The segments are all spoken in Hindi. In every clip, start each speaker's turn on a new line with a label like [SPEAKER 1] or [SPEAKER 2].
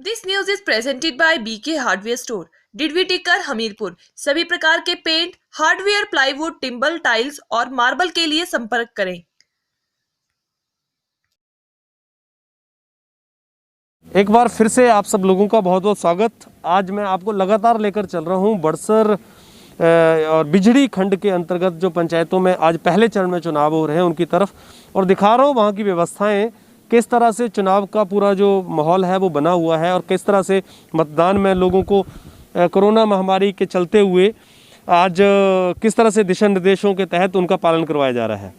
[SPEAKER 1] This news is presented by BK hardware store, Didwi Tikkar, Hamirpur. सभी प्रकार के paint, hardware, plywood, timber, tiles और मार्बल के लिए संपर्क करें।
[SPEAKER 2] एक बार फिर से आप सब लोगों का बहुत बहुत स्वागत। आज मैं आपको लगातार लेकर चल रहा हूं बड़सर और बिजड़ी खंड के अंतर्गत जो पंचायतों में आज पहले चरण में चुनाव हो रहे हैं उनकी तरफ, और दिखा रहा हूं वहां की व्यवस्थाएं, किस तरह से चुनाव का पूरा जो माहौल है वो बना हुआ है और किस तरह से मतदान में लोगों को कोरोना महामारी के चलते हुए आज किस तरह से दिशा निर्देशों के तहत उनका पालन करवाया जा रहा है।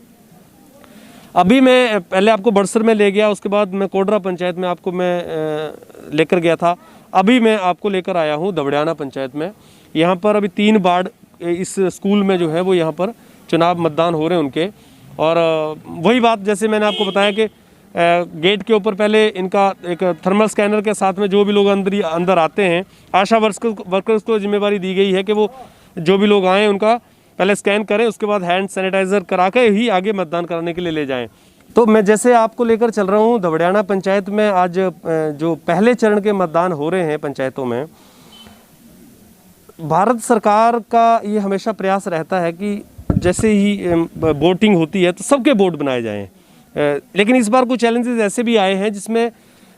[SPEAKER 2] अभी मैं पहले आपको बड़सर में ले गया, उसके बाद मैं कोडरा पंचायत में आपको मैं लेकर गया था। अभी मैं आपको लेकर आया हूँ दबड़ियाना पंचायत में। यहाँ पर अभी 3 वार्ड इस स्कूल में जो है वो यहाँ पर चुनाव मतदान हो रहे हैं उनके। और वही बात जैसे मैंने आपको बताया कि गेट के ऊपर पहले इनका एक थर्मल स्कैनर के साथ में जो भी लोग अंदर आते हैं, आशा वर्कर्स को जिम्मेवारी दी गई है कि वो जो भी लोग आएँ उनका पहले स्कैन करें, उसके बाद हैंड सैनिटाइजर करा के ही आगे मतदान कराने के लिए ले जाएं। तो मैं जैसे आपको लेकर चल रहा हूं दबड़ियाना पंचायत में। आज जो पहले चरण के मतदान हो रहे हैं पंचायतों में, भारत सरकार का ये हमेशा प्रयास रहता है कि जैसे ही वोटिंग होती है तो सबके वोट बनाए जाएं। लेकिन इस बार कुछ चैलेंजेस ऐसे भी आए हैं जिसमें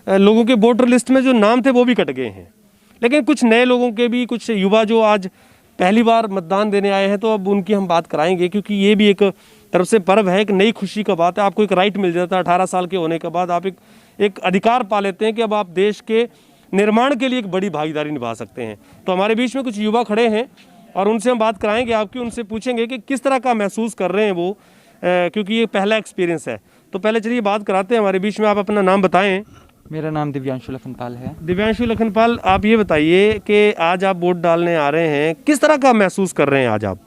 [SPEAKER 2] लोगों के वोटर लिस्ट में जो नाम थे वो भी कट गए हैं। लेकिन कुछ नए लोगों के भी, कुछ युवा जो आज पहली बार मतदान देने आए हैं, तो अब उनकी हम बात कराएंगे, क्योंकि ये भी एक तरफ से पर्व है, एक नई खुशी का बात है। आपको एक राइट मिल जाता है 18 साल के होने के बाद, आप एक अधिकार पा लेते हैं कि अब आप देश के निर्माण के लिए एक बड़ी भागीदारी निभा सकते हैं। तो हमारे बीच में कुछ युवा खड़े हैं और उनसे हम बात कराएंगे आपकी, उनसे पूछेंगे कि किस तरह का महसूस कर रहे हैं वो, क्योंकि ये पहला एक्सपीरियंस है। तो पहले चलिए बात कराते हैं हमारे बीच में। आप अपना नाम बताएं।
[SPEAKER 3] मेरा नाम दिव्यांशु लखनपाल है।
[SPEAKER 2] दिव्यांशु लखनपाल, आप ये बताइए कि आज आप वोट डालने आ रहे हैं, किस तरह का महसूस कर रहे हैं आज आप?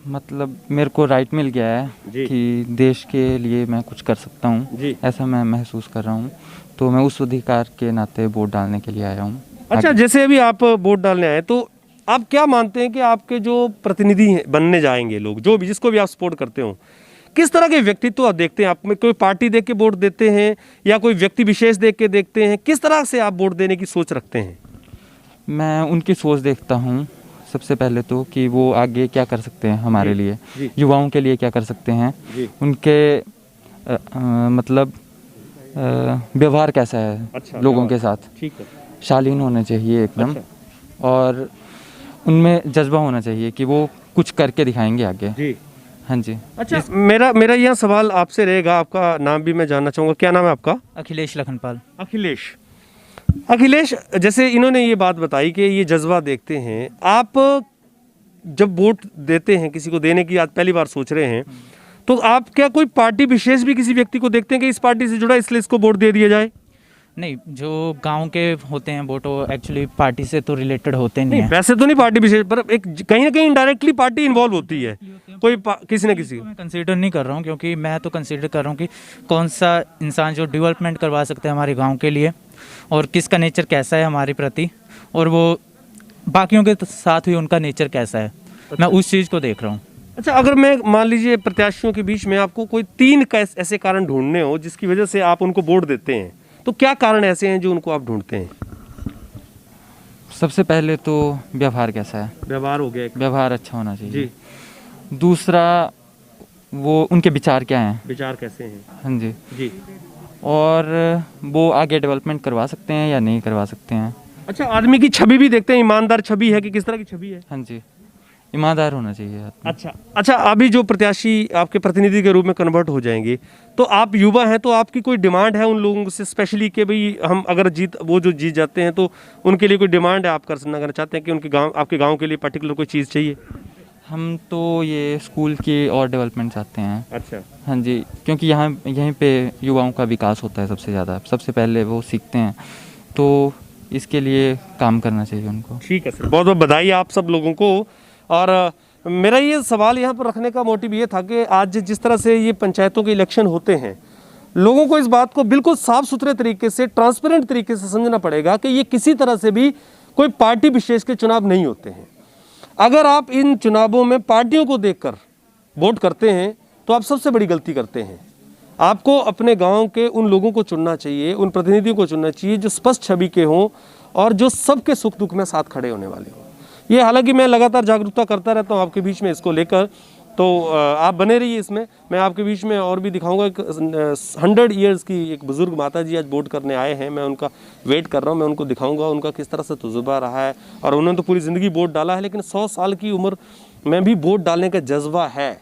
[SPEAKER 3] मतलब मेरे को राइट मिल गया है कि देश के लिए मैं कुछ कर सकता हूँ, ऐसा मैं महसूस कर रहा हूँ। तो मैं उस अधिकार के नाते वोट डालने के लिए आया हूँ।
[SPEAKER 2] अच्छा, जैसे अभी आप वोट डालने आए, तो आप क्या मानते हैं कि आपके जो प्रतिनिधि बनने जाएंगे लोग, जो भी, जिसको भी आप सपोर्ट करते हो, किस तरह के व्यक्तित्व आप देखते हैं? आप में कोई पार्टी देख के वोट देते हैं या कोई व्यक्ति विशेष देख के देखते हैं? किस तरह से आप वोट देने की सोच रखते हैं?
[SPEAKER 3] मैं उनकी सोच देखता हूँ सबसे पहले तो, कि वो आगे क्या कर सकते हैं हमारे लिए, युवाओं के लिए क्या कर सकते हैं, उनके मतलब व्यवहार कैसा है। अच्छा, लोगों के साथ ठीक है, शालीन होने चाहिए एकदम। अच्छा। और उनमें जज्बा होना चाहिए कि वो कुछ करके दिखाएंगे आगे जी। हाँ जी। अच्छा,
[SPEAKER 2] मेरा यह सवाल आपसे रहेगा, आपका नाम भी मैं जानना चाहूँगा। क्या नाम है आपका?
[SPEAKER 3] अखिलेश लखनपाल।
[SPEAKER 2] अखिलेश, जैसे इन्होंने ये बात बताई कि ये जज्बा देखते हैं, आप जब वोट देते हैं, किसी को देने की आज पहली बार सोच रहे हैं, तो आप क्या कोई पार्टी विशेष भी किसी व्यक्ति को देखते हैं कि इस पार्टी से जुड़ा, इसलिए इसको वोट दे दिया जाए?
[SPEAKER 4] नहीं, जो गांव के होते हैं वोट, वो एक्चुअली पार्टी से तो रिलेटेड होते नहीं है।
[SPEAKER 2] वैसे तो नहीं पार्टी विशेष, पर एक कहीं ना कहीं इनडायरेक्टली पार्टी इन्वॉल्व होती है, कोई किसी न किसी।
[SPEAKER 4] मैं कंसीडर नहीं कर रहा हूँ, क्योंकि मैं तो कंसीडर कर रहा हूँ कि कौन सा इंसान जो डेवलपमेंट करवा सकता है हमारे गाँव के लिए, और किसका नेचर कैसा है हमारे प्रति, और वो बाकियों के साथ भी उनका नेचर कैसा है। मैं उस चीज़ को देख रहा हूँ।
[SPEAKER 2] अच्छा, अगर मैं मान लीजिए प्रत्याशियों के बीच में आपको कोई 3 ऐसे कारण ढूंढने हो जिसकी वजह से आप उनको वोट देते हैं, तो क्या कारण ऐसे हैं जो उनको आप ढूंढते हैं?
[SPEAKER 3] सबसे पहले तो व्यवहार कैसा है।
[SPEAKER 2] व्यवहार हो गया,
[SPEAKER 3] व्यवहार अच्छा होना चाहिए जी। दूसरा, वो उनके विचार क्या हैं,
[SPEAKER 2] विचार कैसे हैं। हाँ
[SPEAKER 3] जी जी। और वो आगे डेवलपमेंट करवा सकते हैं या नहीं करवा सकते हैं।
[SPEAKER 2] अच्छा, आदमी की छवि भी देखते हैं, ईमानदार छवि है कि किस तरह की छवि है?
[SPEAKER 3] हाँ जी, ईमानदार होना चाहिए।
[SPEAKER 2] अच्छा, अभी जो प्रत्याशी आपके प्रतिनिधि के रूप में कन्वर्ट हो जाएंगे, तो आप युवा हैं, तो आपकी कोई डिमांड है उन लोगों से स्पेशली कि भाई हम अगर वो जो जीत जाते हैं तो उनके लिए कोई डिमांड है, आप करना चाहते हैं कि उनके गांव, आपके गांव के लिए पर्टिकुलर कोई चीज़ चाहिए?
[SPEAKER 3] हम तो ये स्कूल की और डेवलपमेंट चाहते हैं।
[SPEAKER 2] अच्छा। हाँ
[SPEAKER 3] जी, क्योंकि यहीं पे युवाओं का विकास होता है सबसे ज़्यादा, सबसे पहले वो सीखते हैं, तो इसके लिए काम करना चाहिए उनको।
[SPEAKER 2] ठीक है सर, बहुत बहुत बधाई आप सब लोगों को। और मेरा ये सवाल यहाँ पर रखने का मोटिव ये था कि आज जिस तरह से ये पंचायतों के इलेक्शन होते हैं, लोगों को इस बात को बिल्कुल साफ सुथरे तरीके से, ट्रांसपेरेंट तरीके से समझना पड़ेगा कि ये किसी तरह से भी कोई पार्टी विशेष के चुनाव नहीं होते हैं। अगर आप इन चुनावों में पार्टियों को देखकर वोट करते हैं तो आप सबसे बड़ी गलती करते हैं। आपको अपने गांव के उन लोगों को चुनना चाहिए, उन प्रतिनिधियों को चुनना चाहिए जो स्पष्ट छवि के हों और जो सबके सुख दुख में साथ खड़े होने वाले हों। ये हालांकि मैं लगातार जागरूकता करता रहता हूँ आपके बीच में इसको लेकर, तो आप बने रहिए इसमें। मैं आपके बीच में और भी दिखाऊंगा। 100 ईयर्स की एक बुजुर्ग माता जी आज वोट करने आए हैं, मैं उनका वेट कर रहा हूँ, मैं उनको दिखाऊंगा उनका किस तरह से तजुर्बा रहा है। और उन्होंने तो पूरी ज़िंदगी वोट डाला है, लेकिन 100 साल की उम्र में भी वोट डालने का जज्बा है।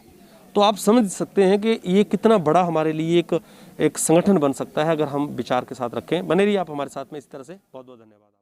[SPEAKER 2] तो आप समझ सकते हैं कि ये कितना बड़ा हमारे लिए एक संगठन बन सकता है अगर हम विचार के साथ रखें। बने रहिए आप हमारे साथ में इस तरह से। बहुत बहुत धन्यवाद।